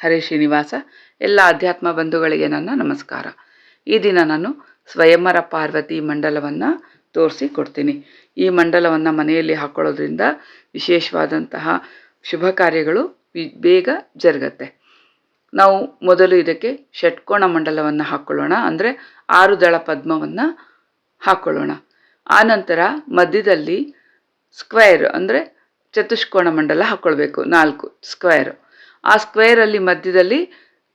ಹರೇ ಶ್ರೀನಿವಾಸ. ಎಲ್ಲ ಅಧ್ಯಾತ್ಮ ಬಂಧುಗಳಿಗೆ ನನ್ನ ನಮಸ್ಕಾರ. ಈ ದಿನ ನಾನು ಸ್ವಯಂವರ ಪಾರ್ವತಿ ಮಂಡಲವನ್ನು ತೋರಿಸಿಕೊಡ್ತೀನಿ. ಈ ಮಂಡಲವನ್ನು ಮನೆಯಲ್ಲಿ ಹಾಕ್ಕೊಳ್ಳೋದ್ರಿಂದ ವಿಶೇಷವಾದಂತಹ ಶುಭ ಕಾರ್ಯಗಳು ಬೇಗ ಜರುಗತ್ತೆ. ನಾವು ಮೊದಲು ಇದಕ್ಕೆ ಷಟ್ಕೋಣ ಮಂಡಲವನ್ನು ಹಾಕ್ಕೊಳ್ಳೋಣ, ಅಂದರೆ 6 ದಳ ಪದ್ಮವನ್ನು ಹಾಕ್ಕೊಳ್ಳೋಣ. ಆನಂತರ ಮಧ್ಯದಲ್ಲಿ ಸ್ಕ್ವೇರ್ ಅಂದರೆ ಚತುಷ್ಕೋಣ ಮಂಡಲ ಹಾಕ್ಕೊಳ್ಬೇಕು, 4 ಸ್ಕ್ವೇರ್. ಆ ಸ್ಕ್ವೇರಲ್ಲಿ ಮಧ್ಯದಲ್ಲಿ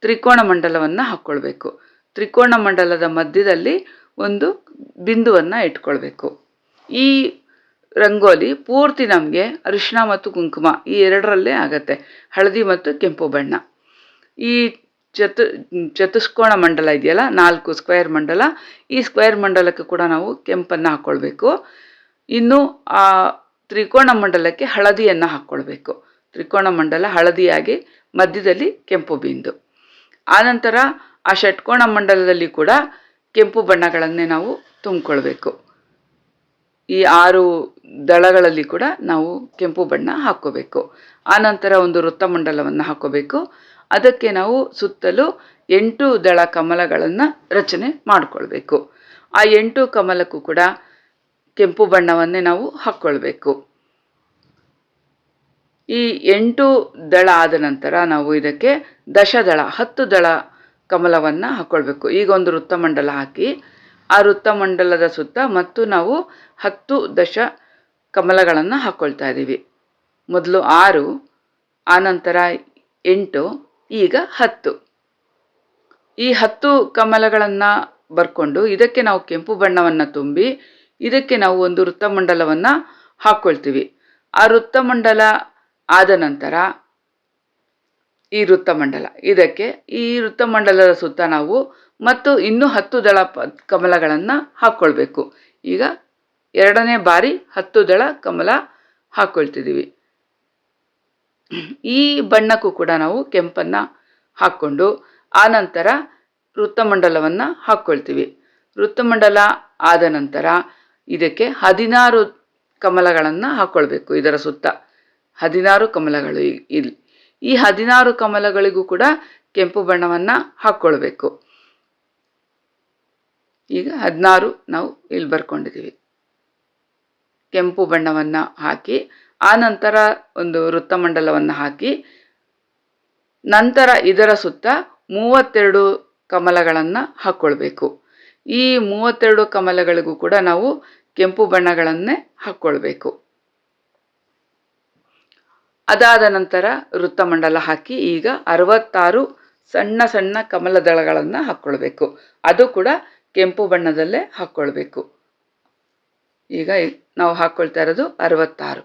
ತ್ರಿಕೋಣ ಮಂಡಲವನ್ನು ಹಾಕ್ಕೊಳ್ಬೇಕು. ತ್ರಿಕೋಣ ಮಂಡಲದ ಮಧ್ಯದಲ್ಲಿ ಒಂದು ಬಿಂದುವನ್ನು ಇಟ್ಕೊಳ್ಬೇಕು. ಈ ರಂಗೋಲಿ ಪೂರ್ತಿ ನಮಗೆ ಅರಿಶಿಣ ಮತ್ತು ಕುಂಕುಮ ಈ ಎರಡರಲ್ಲೇ ಆಗತ್ತೆ, ಹಳದಿ ಮತ್ತು ಕೆಂಪು ಬಣ್ಣ. ಈ ಚತುಷ್ಕೋಣ ಮಂಡಲ ಇದೆಯಲ್ಲ, 4 ಸ್ಕ್ವೇರ್ ಮಂಡಲ, ಈ ಸ್ಕ್ವೇರ್ ಮಂಡಲಕ್ಕೆ ಕೂಡ ನಾವು ಕೆಂಪನ್ನು ಹಾಕ್ಕೊಳ್ಬೇಕು. ಇನ್ನು ಆ ತ್ರಿಕೋಣ ಮಂಡಲಕ್ಕೆ ಹಳದಿಯನ್ನು ಹಾಕ್ಕೊಳ್ಬೇಕು. ತ್ರಿಕೋಣ ಮಂಡಲ ಹಳದಿಯಾಗಿ ಮಧ್ಯದಲ್ಲಿ ಕೆಂಪು ಬಿಂದು. ಆನಂತರ ಆ ಷಟ್ಕೋಣ ಮಂಡಲದಲ್ಲಿ ಕೂಡ ಕೆಂಪು ಬಣ್ಣಗಳನ್ನೇ ನಾವು ತುಂಬಿಕೊಳ್ಬೇಕು. ಈ 6 ದಳಗಳಲ್ಲಿ ಕೂಡ ನಾವು ಕೆಂಪು ಬಣ್ಣ ಹಾಕ್ಕೋಬೇಕು. ಆನಂತರ ಒಂದು ವೃತ್ತಮಂಡಲವನ್ನು ಹಾಕ್ಕೋಬೇಕು. ಅದಕ್ಕೆ ನಾವು ಸುತ್ತಲೂ 8 ದಳ ಕಮಲಗಳನ್ನು ರಚನೆ ಮಾಡಿಕೊಳ್ಬೇಕು. ಆ 8 ಕಮಲಕ್ಕೂ ಕೂಡ ಕೆಂಪು ಬಣ್ಣವನ್ನೇ ನಾವು ಹಾಕ್ಕೊಳ್ಬೇಕು. ಈ 8 ದಳ ಆದ ನಂತರ ನಾವು ಇದಕ್ಕೆ ದಶದಳ 10 ದಳ ಕಮಲವನ್ನು ಹಾಕ್ಕೊಳ್ಬೇಕು. ಈಗ ಒಂದು ವೃತ್ತಮಂಡಲ ಹಾಕಿ ಆ ವೃತ್ತಮಂಡಲದ ಸುತ್ತ ಮತ್ತು ನಾವು 10 ದಶ ಕಮಲಗಳನ್ನು ಹಾಕ್ಕೊಳ್ತಾ ಇದ್ದೀವಿ. ಮೊದಲು 6, ಆನಂತರ 8, ಈಗ 10. ಈ 10 ಕಮಲಗಳನ್ನು ಬರ್ಕೊಂಡು ಇದಕ್ಕೆ ನಾವು ಕೆಂಪು ಬಣ್ಣವನ್ನು ತುಂಬಿ ಇದಕ್ಕೆ ನಾವು ಒಂದು ವೃತ್ತಮಂಡಲವನ್ನು ಹಾಕ್ಕೊಳ್ತೀವಿ. ಆ ವೃತ್ತಮಂಡಲ ಆದ ನಂತರ ಈ ವೃತ್ತಮಂಡಲ, ಇದಕ್ಕೆ ಈ ವೃತ್ತಮಂಡಲದ ಸುತ್ತ ನಾವು ಮತ್ತು ಇನ್ನೂ 10 ದಳ ಕಮಲಗಳನ್ನು ಹಾಕ್ಕೊಳ್ಬೇಕು. ಈಗ 2ನೇ ಬಾರಿ 10 ದಳ ಕಮಲ ಹಾಕ್ಕೊಳ್ತಿದ್ದೀವಿ. ಈ ಬಣ್ಣಕ್ಕೂ ಕೂಡ ನಾವು ಕೆಂಪನ್ನು ಹಾಕ್ಕೊಂಡು ಆನಂತರ ವೃತ್ತಮಂಡಲವನ್ನು ಹಾಕ್ಕೊಳ್ತೀವಿ. ವೃತ್ತಮಂಡಲ ಆದ ನಂತರ ಇದಕ್ಕೆ 16 ಕಮಲಗಳನ್ನು ಹಾಕ್ಕೊಳ್ಬೇಕು. ಇದರ ಸುತ್ತ 16 ಕಮಲಗಳು. ಇಲ್ಲಿ ಈ 16 ಕಮಲಗಳಿಗೂ ಕೂಡ ಕೆಂಪು ಬಣ್ಣವನ್ನು ಹಾಕ್ಕೊಳ್ಬೇಕು. ಈಗ 16 ನಾವು ಇಲ್ಲಿ ಬರ್ಕೊಂಡಿದ್ದೀವಿ. ಕೆಂಪು ಬಣ್ಣವನ್ನು ಹಾಕಿ ಆನಂತರ ಒಂದು ವೃತ್ತಮಂಡಲವನ್ನು ಹಾಕಿ ನಂತರ ಇದರ ಸುತ್ತ 32 ಕಮಲಗಳನ್ನು ಹಾಕ್ಕೊಳ್ಬೇಕು. ಈ 32 ಕಮಲಗಳಿಗೂ ಕೂಡ ನಾವು ಕೆಂಪು ಬಣ್ಣಗಳನ್ನೇ ಹಾಕ್ಕೊಳ್ಬೇಕು. ಅದಾದ ನಂತರ ವೃತ್ತಮಂಡಲ ಹಾಕಿ ಈಗ 66 ಸಣ್ಣ ಸಣ್ಣ ಕಮಲ ದಳಗಳನ್ನು ಹಾಕ್ಕೊಳ್ಬೇಕು. ಅದು ಕೂಡ ಕೆಂಪು ಬಣ್ಣದಲ್ಲೇ ಹಾಕ್ಕೊಳ್ಬೇಕು. ಈಗ ನಾವು ಹಾಕ್ಕೊಳ್ತಾ ಇರೋದು 66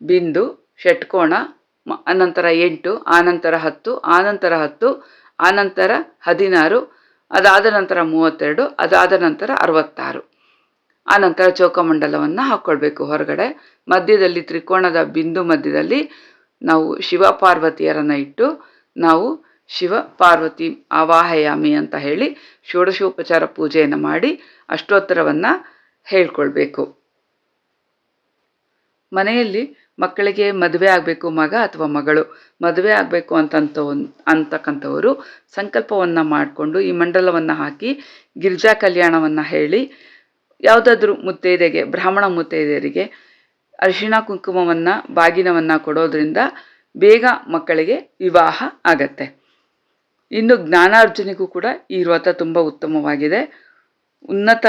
ಬಿಂದು, ಷಟ್ಕೋಣ, ಅನಂತರ 8, ಆನಂತರ 10, ಆನಂತರ 10, ಆನಂತರ 16, ಅದಾದ ನಂತರ 32, ಅದಾದ ನಂತರ 66. ಆನಂತರ ಚೌಕಮಂಡಲವನ್ನು ಹಾಕ್ಕೊಳ್ಬೇಕು ಹೊರಗಡೆ. ಮಧ್ಯದಲ್ಲಿ ತ್ರಿಕೋಣದ ಬಿಂದು ಮಧ್ಯದಲ್ಲಿ ನಾವು ಶಿವ ಪಾರ್ವತಿಯರನ್ನು ಇಟ್ಟು ನಾವು ಶಿವ ಪಾರ್ವತಿ ಆವಾಹಯಾಮಿ ಅಂತ ಹೇಳಿ ಷೋಡಶೋಪಚಾರ ಪೂಜೆಯನ್ನು ಮಾಡಿ ಅಷ್ಟೋತ್ತರವನ್ನು ಹೇಳ್ಕೊಳ್ಬೇಕು. ಮನೆಯಲ್ಲಿ ಮಕ್ಕಳಿಗೆ ಮದುವೆ ಆಗಬೇಕು, ಮಗ ಅಥವಾ ಮಗಳು ಮದುವೆ ಆಗಬೇಕು ಅಂತಕ್ಕಂಥವರು ಸಂಕಲ್ಪವನ್ನು ಮಾಡಿಕೊಂಡು ಈ ಮಂಡಲವನ್ನು ಹಾಕಿ ಗಿರಿಜಾ ಕಲ್ಯಾಣವನ್ನು ಹೇಳಿ ಯಾವುದಾದ್ರೂ ಮುತ್ತೈದೆಗೆ, ಬ್ರಾಹ್ಮಣ ಮುತ್ತೈದೆಯರಿಗೆ ಅರಿಶಿಣ ಕುಂಕುಮವನ್ನು, ಬಾಗಿನವನ್ನು ಕೊಡೋದ್ರಿಂದ ಬೇಗ ಮಕ್ಕಳಿಗೆ ವಿವಾಹ ಆಗತ್ತೆ. ಇನ್ನು ಜ್ಞಾನಾರ್ಜನೆಗೂ ಕೂಡ ಈ ವ್ರತ ತುಂಬ ಉತ್ತಮವಾಗಿದೆ. ಉನ್ನತ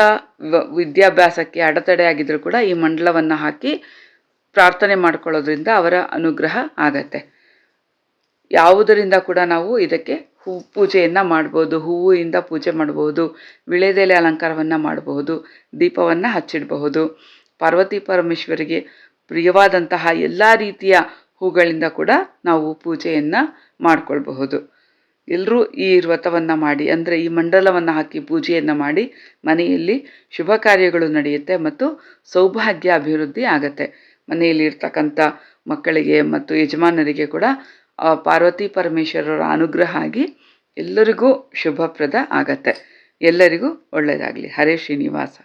ವಿದ್ಯಾಭ್ಯಾಸಕ್ಕೆ ಅಡೆತಡೆ ಆಗಿದ್ರೂ ಕೂಡ ಈ ಮಂಡಲವನ್ನು ಹಾಕಿ ಪ್ರಾರ್ಥನೆ ಮಾಡ್ಕೊಳ್ಳೋದ್ರಿಂದ ಅವರ ಅನುಗ್ರಹ ಆಗತ್ತೆ. ಯಾವುದರಿಂದ ಕೂಡ ನಾವು ಇದಕ್ಕೆ ಪೂಜೆಯನ್ನು ಮಾಡ್ಬೋದು. ಹೂವಿಂದ ಪೂಜೆ ಮಾಡ್ಬೋದು, ವಿಳೆದೆಲೆ ಅಲಂಕಾರವನ್ನು ಮಾಡಬಹುದು, ದೀಪವನ್ನು ಹಚ್ಚಿಡಬಹುದು. ಪಾರ್ವತಿ ಪರಮೇಶ್ವರಿಗೆ ಪ್ರಿಯವಾದಂತಹ ಎಲ್ಲ ರೀತಿಯ ಹೂಗಳಿಂದ ಕೂಡ ನಾವು ಪೂಜೆಯನ್ನು ಮಾಡಿಕೊಳ್ಬಹುದು. ಎಲ್ಲರೂ ಈ ವ್ರತವನ್ನು ಮಾಡಿ, ಅಂದರೆ ಈ ಮಂಡಲವನ್ನು ಹಾಕಿ ಪೂಜೆಯನ್ನು ಮಾಡಿ ಮನೆಯಲ್ಲಿ ಶುಭ ಕಾರ್ಯಗಳು ನಡೆಯುತ್ತೆ ಮತ್ತು ಸೌಭಾಗ್ಯ ಅಭಿವೃದ್ಧಿ ಆಗತ್ತೆ. ಮನೆಯಲ್ಲಿ ಇರ್ತಕ್ಕಂಥ ಮಕ್ಕಳಿಗೆ ಮತ್ತು ಯಜಮಾನರಿಗೆ ಕೂಡ ಪಾರ್ವತಿ ಪರಮೇಶ್ವರರ ಅನುಗ್ರಹ ಆಗಿ ಎಲ್ಲರಿಗೂ ಶುಭಪ್ರದ ಆಗತ್ತೆ. ಎಲ್ಲರಿಗೂ ಒಳ್ಳೆಯದಾಗಲಿ. ಹರೇ ಶ್ರೀನಿವಾಸ.